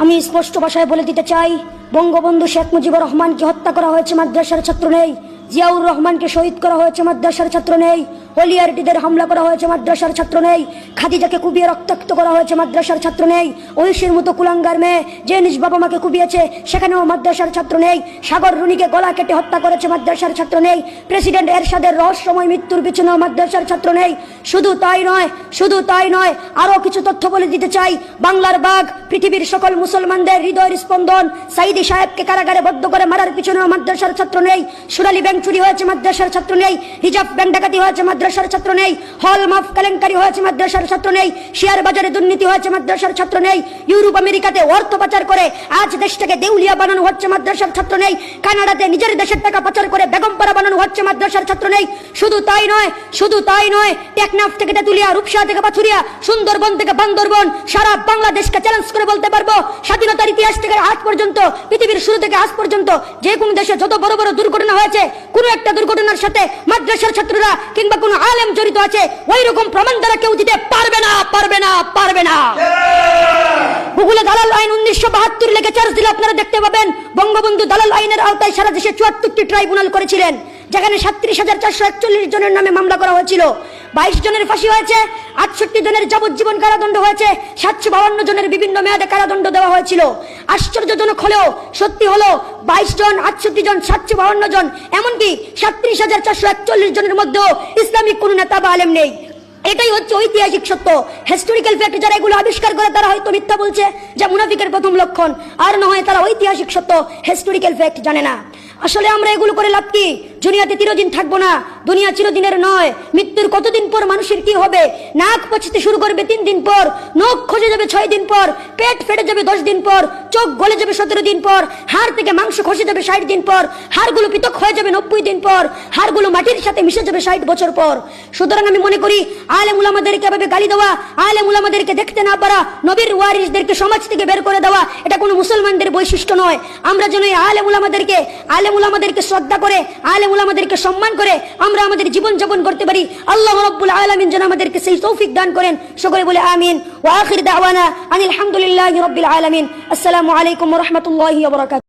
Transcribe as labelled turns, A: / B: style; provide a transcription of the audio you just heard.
A: আমি স্পষ্ট ভাষায় বলে দিতে চাই, বঙ্গবন্ধু শেখ মুজিবুর রহমানকে হত্যা করা হয়েছে, মাদ্রাসার ছাত্র নেই। জিয়াউর রহমানকে শহীদ করা হয়েছে, মাদ্রাসার ছাত্র নেই। হলিয়ারটিদের হামলা করা হয়েছে, মাদ্রাসার ছাত্র নেই। খাদিজাকে কুবিয়ে রক্তাক্ত করা হয়েছে, মাদ্রাসার ছাত্র নেই। ঐশীর মতো কুলাঙ্গার মেয়ে যে নিজ বাবা মাকে কুবিয়েছে, সেখানেও মাদ্রাসার ছাত্র নেই। সাগর রুনিকে গলা কেটে হত্যা করেছে, মাদ্রাসার ছাত্র নেই। প্রেসিডেন্ট এরশাদের রহস্যময় মৃত্যুর পিছনেও মাদ্রাসার ছাত্র নেই। শুধু তাই নয়, আরো কিছু তথ্য বলে দিতে চাই। বাংলার বাঘ, পৃথিবীর সকল মুসলমানদের হৃদয়ের স্পন্দন সাইদি সাহেবকে কারাগারে বদ্ধ করে মারার পিছনেও মাদ্রাসার ছাত্র নেই। সোনালী ব্যাংক চুরি হয়েছে, মাদ্রাসার ছাত্র নেই। রিজার্ভ ব্যাংক ডাকাতি হয়েছে, মাদ্রাসার ছাত্র নেই। হল মাফ কেলেঙ্কারি হয়েছে, মাদ্রাসার ছাত্র নেই। শেয়ার বাজারে দুর্নীতি হয়েছে, মাদ্রাসার ছাত্র নেই। ইউরোপ আমেরিকাতে অর্থ পাচার করে আজ দেশটাকে দেউলিয়া বানানো হচ্ছে, মাদ্রাসার ছাত্র নেই। কানাডাতে নিজের দেশের টাকা পাচার করে বেগমপাড়া বানানো হচ্ছে, মাদ্রাসার ছাত্র নেই। শুধু তাই নয়, টেকনাফ থেকে তেতুলিয়া, রূপসা থেকে পাথুরিয়া, সুন্দরবন থেকে বান্দরবন, সারা বাংলাদেশকে চ্যালেঞ্জ করে বলতে পারবো, স্বাধীনতার ইতিহাস থেকে আজ পর্যন্ত, পৃথিবীর শুরু থেকে আজ পর্যন্ত যে কোন দেশে যত বড় বড় দুর্ঘটনা হয়েছে, কোন একটা দুর্ঘটনার সাথে মাদ্রাসার ছাত্ররা কিংবা কোন আলেম জড়িত আছে, ওই রকম প্রমাণ দ্বারা কেউ দিতে পারবে না। গুগলে দালাল আইন 1972 লেখে চার্জ দিলে আপনারা দেখতে পাবেন, বঙ্গবন্ধু দালাল আইনের আওতায় সারা দেশে 74টি ট্রাইব্যুনাল করেছিলেন, যেখানে 37,441 জনের নামে মামলা করা হয়েছিল। 22 জনের ফাঁসি হয়েছে, 68 জনের যাবজ্জীবন কারাদণ্ড হয়েছে, 752 জনের বিভিন্ন মেয়াদে কারাদণ্ড দেওয়া হয়েছিল। আশ্চর্যজনক হলেও সত্যি হলো, 22 জন, 68 জন, 752 জন, এমনকি 37,441 জনের মধ্যেও ইসলামিক কোন নেতা বা আলেম নেই। এটাই হচ্ছে ঐতিহাসিক সত্য, হিস্টোরিক্যাল ফ্যাক্ট। যারা এগুলো আবিষ্কার করে তারা হয়তো মিথ্যা বলছে, যা মুনাফিকের প্রথম লক্ষণ। আর না হয় তারা ঐতিহাসিক সত্য, হিস্টোরিক্যাল ফ্যাক্ট জানে না। আসলে আমরা এগুলো করে লাভ কি? দুনিয়াতে চিরদিন থাকবো না, দুনিয়া চিরদিনের নয়। মৃত্যুর কতদিন পর মানুষের কি হবে? নাক পচতে শুরু করবে 3 দিন পর, নখ খসে যাবে 6 দিন পর, পেট ফেটে যাবে 10 দিন পর, চোখ গলে যাবে 17 দিন পর, হাড় থেকে মাংস খসে যাবে 60 দিন পর, হাড়গুলো পৃথক হয়ে যাবে 90 দিন পর, হাড়গুলো মাটির সাথে মিশে যাবে 60 বছর পর। সুতরাং আমি মনে করি, আলেম উলামাদেরকে এভাবে গালি দেওয়া, আলেম উলামাদেরকে দেখতে না পারা, নবীর ওয়ারিসদেরকে সমাজ থেকে বের করে দেওয়া, এটা কোনো মুসলমানদের বৈশিষ্ট্য নয়। আমরা যেন এই আলেম উলামাদেরকে শ্রদ্ধা করে, আলেম উলামাদেরকে সম্মান করে আমরা আমাদের জীবন যাপন করতে পারি। আল্লাহ রাব্বুল আলামিন যেন আমাদেরকে সেই তৌফিক দান করেন। সকলে বলে আমিন। ওয়া আখির দাওয়ানা আনিল হামদুলিল্লাহি রাব্বিল আলামিন। আসসালামু আলাইকুম ওয়া রাহমাতুল্লাহি ওয়া বারাকাতুহু।